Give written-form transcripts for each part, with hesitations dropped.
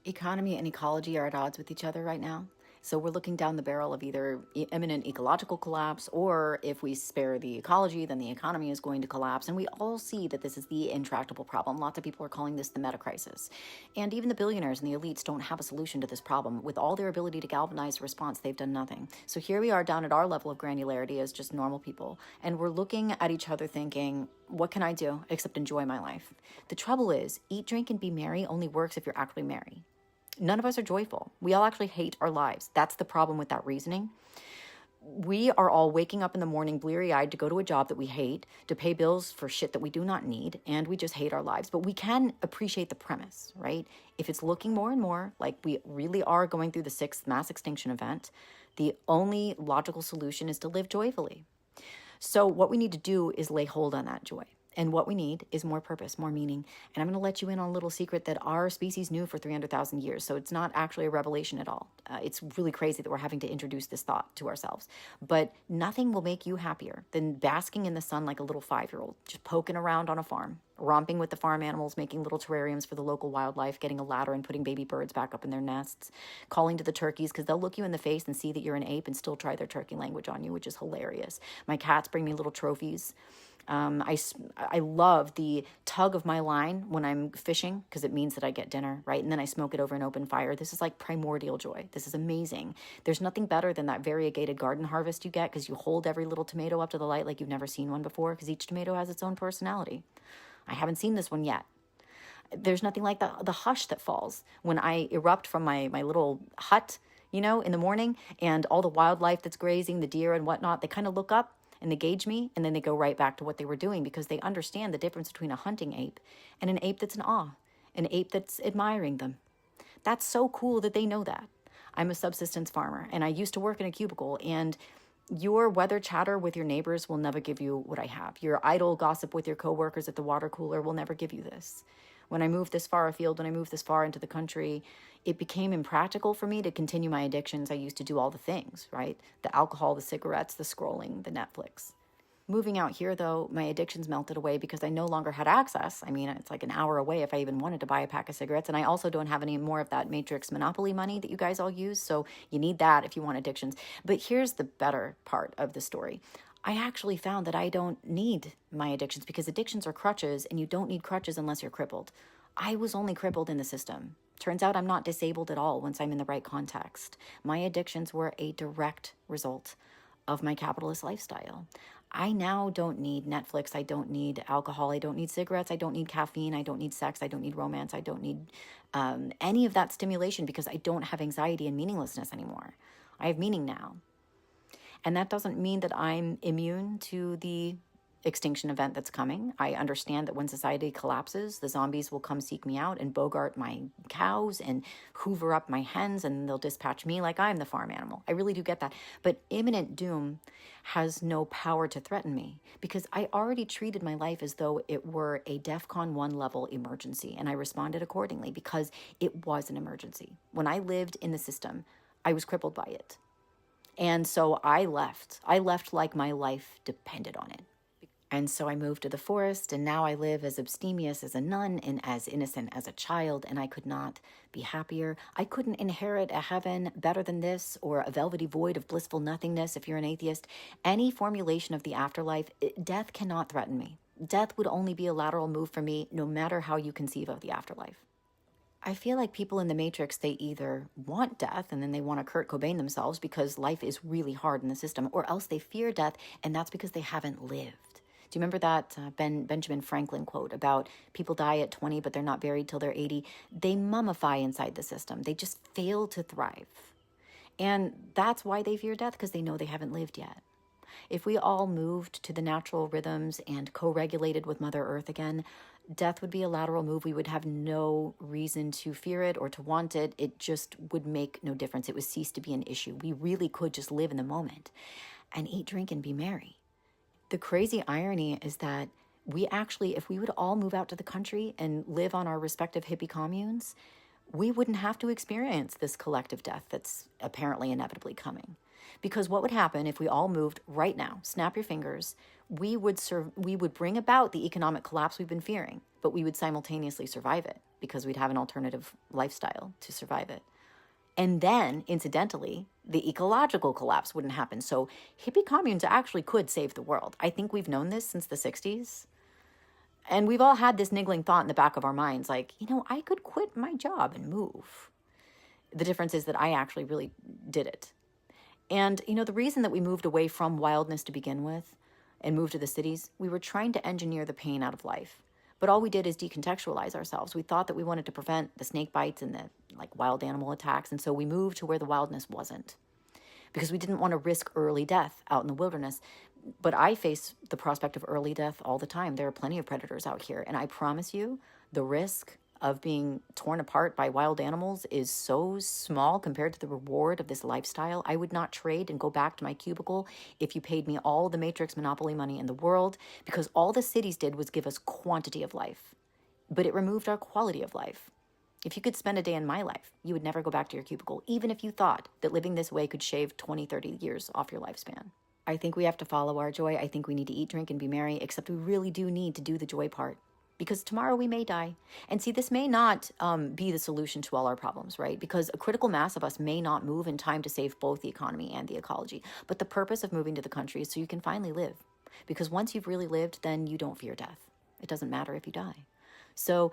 Economy and ecology are at odds with each other right now. So we're looking down the barrel of either imminent ecological collapse, or if we spare the ecology, then the economy is going to collapse. And we all see that this is the intractable problem. Lots of people are calling this the meta crisis. And even the billionaires and the elites don't have a solution to this problem. With all their ability to galvanize a response, they've done nothing. So here we are down at our level of granularity as just normal people. And we're looking at each other thinking, what can I do except enjoy my life? The trouble is, eat, drink, and be merry only works if you're actually merry. None of us are joyful. We all actually hate our lives. That's the problem with that reasoning. We are all waking up in the morning bleary-eyed to go to a job that we hate, to pay bills for shit that we do not need, and we just hate our lives. But we can appreciate the premise, right? If it's looking more and more like we really are going through the 6th mass extinction event, the only logical solution is to live joyfully. So what we need to do is lay hold on that joy. And what we need is more purpose, more meaning. And I'm going to let you in on a little secret that our species knew for 300,000 years. So it's not actually a revelation at all. It's really crazy that we're having to introduce this thought to ourselves. But nothing will make you happier than basking in the sun like a little 5-year-old, just poking around on a farm, romping with the farm animals, making little terrariums for the local wildlife, getting a ladder and putting baby birds back up in their nests, calling to the turkeys because they'll look you in the face and see that you're an ape and still try their turkey language on you, which is hilarious. My cats bring me little trophies. I love the tug of my line when I'm fishing because it means that I get dinner, right? And then I smoke it over an open fire. This is like primordial joy. This is amazing. There's nothing better than that variegated garden harvest you get because you hold every little tomato up to the light like you've never seen one before because each tomato has its own personality. I haven't seen this one yet. There's nothing like the hush that falls when I erupt from my little hut, in the morning, and all the wildlife that's grazing, the deer and whatnot, they kind of look up and they gauge me, and then they go right back to what they were doing because they understand the difference between a hunting ape and an ape that's in awe, an ape that's admiring them. That's so cool that they know that. I'm a subsistence farmer, and I used to work in a cubicle, and your weather chatter with your neighbors will never give you what I have. Your idle gossip with your coworkers at the water cooler will never give you this. When I moved this far afield, when I moved this far into the country, it became impractical for me to continue my addictions. I used to do all the things, right? The alcohol, the cigarettes, the scrolling, the Netflix. Moving out here, though, my addictions melted away because I no longer had access. I mean, it's like an hour away if I even wanted to buy a pack of cigarettes. And I also don't have any more of that Matrix Monopoly money that you guys all use. So you need that if you want addictions. But here's the better part of the story. I actually found that I don't need my addictions because addictions are crutches, and you don't need crutches unless you're crippled. I was only crippled in the system. Turns out I'm not disabled at all once I'm in the right context. My addictions were a direct result of my capitalist lifestyle. I now don't need Netflix. I don't need alcohol. I don't need cigarettes. I don't need caffeine. I don't need sex. I don't need romance. I don't need any of that stimulation because I don't have anxiety and meaninglessness anymore. I have meaning now. And that doesn't mean that I'm immune to the extinction event that's coming. I understand that when society collapses, the zombies will come seek me out and bogart my cows and hoover up my hens, and they'll dispatch me like I'm the farm animal. I really do get that. But imminent doom has no power to threaten me because I already treated my life as though it were a DEFCON 1 level emergency, and I responded accordingly because it was an emergency. When I lived in the system, I was crippled by it. And so I left. I left like my life depended on it. And so I moved to the forest, and now I live as abstemious as a nun and as innocent as a child, and I could not be happier. I couldn't inherit a heaven better than this, or a velvety void of blissful nothingness if you're an atheist. Any formulation of the afterlife, death cannot threaten me. Death would only be a lateral move for me, no matter how you conceive of the afterlife. I feel like people in the Matrix, they either want death and then they want to Kurt Cobain themselves because life is really hard in the system, or else they fear death, and that's because they haven't lived. Do you remember that Benjamin Franklin quote about people die at 20, but they're not buried till they're 80? They mummify inside the system. They just fail to thrive. And that's why they fear death, because they know they haven't lived yet. If we all moved to the natural rhythms and co-regulated with Mother Earth again, death would be a lateral move. We would have no reason to fear it or to want it. It just would make no difference. It would cease to be an issue. We really could just live in the moment and eat, drink, and be merry. The crazy irony is that we actually, if we would all move out to the country and live on our respective hippie communes, we wouldn't have to experience this collective death that's apparently inevitably coming. Because what would happen if we all moved right now, snap your fingers, we would bring about the economic collapse we've been fearing, but we would simultaneously survive it because we'd have an alternative lifestyle to survive it. And then, incidentally, the ecological collapse wouldn't happen. So hippie communes actually could save the world. I think we've known this since the 60s. And we've all had this niggling thought in the back of our minds, like, I could quit my job and move. The difference is that I actually really did it. And, the reason that we moved away from wildness to begin with and moved to the cities, we were trying to engineer the pain out of life. But all we did is decontextualize ourselves. We thought that we wanted to prevent the snake bites and the wild animal attacks. And so we moved to where the wildness wasn't because we didn't want to risk early death out in the wilderness. But I face the prospect of early death all the time. There are plenty of predators out here. And I promise you, the risk of being torn apart by wild animals is so small compared to the reward of this lifestyle. I would not trade and go back to my cubicle if you paid me all the Matrix Monopoly money in the world, because all the cities did was give us quantity of life, but it removed our quality of life. If you could spend a day in my life, you would never go back to your cubicle, even if you thought that living this way could shave 20, 30 years off your lifespan. I think we have to follow our joy. I think we need to eat, drink, and be merry, except we really do need to do the joy part. Because tomorrow we may die. And see, this may not be the solution to all our problems, right? Because a critical mass of us may not move in time to save both the economy and the ecology. But the purpose of moving to the country is so you can finally live. Because once you've really lived, then you don't fear death. It doesn't matter if you die. So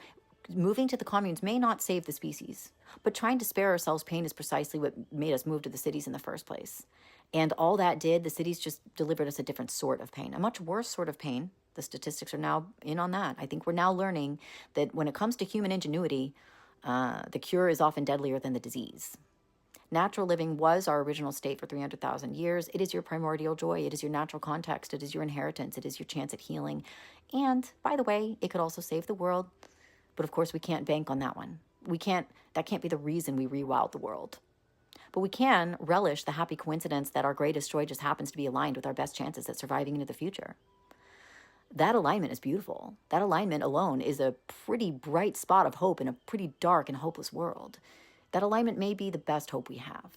moving to the communes may not save the species, but trying to spare ourselves pain is precisely what made us move to the cities in the first place. And all that did, the cities just delivered us a different sort of pain, a much worse sort of pain. The statistics are now in on that. I think we're now learning that when it comes to human ingenuity, the cure is often deadlier than the disease. Natural living was our original state for 300,000 years. It is your primordial joy. It is your natural context. It is your inheritance. It is your chance at healing. And, by the way, it could also save the world. But, of course, we can't bank on that one. That can't be the reason we rewild the world. But we can relish the happy coincidence that our greatest joy just happens to be aligned with our best chances at surviving into the future. That alignment is beautiful. That alignment alone is a pretty bright spot of hope in a pretty dark and hopeless world. That alignment may be the best hope we have.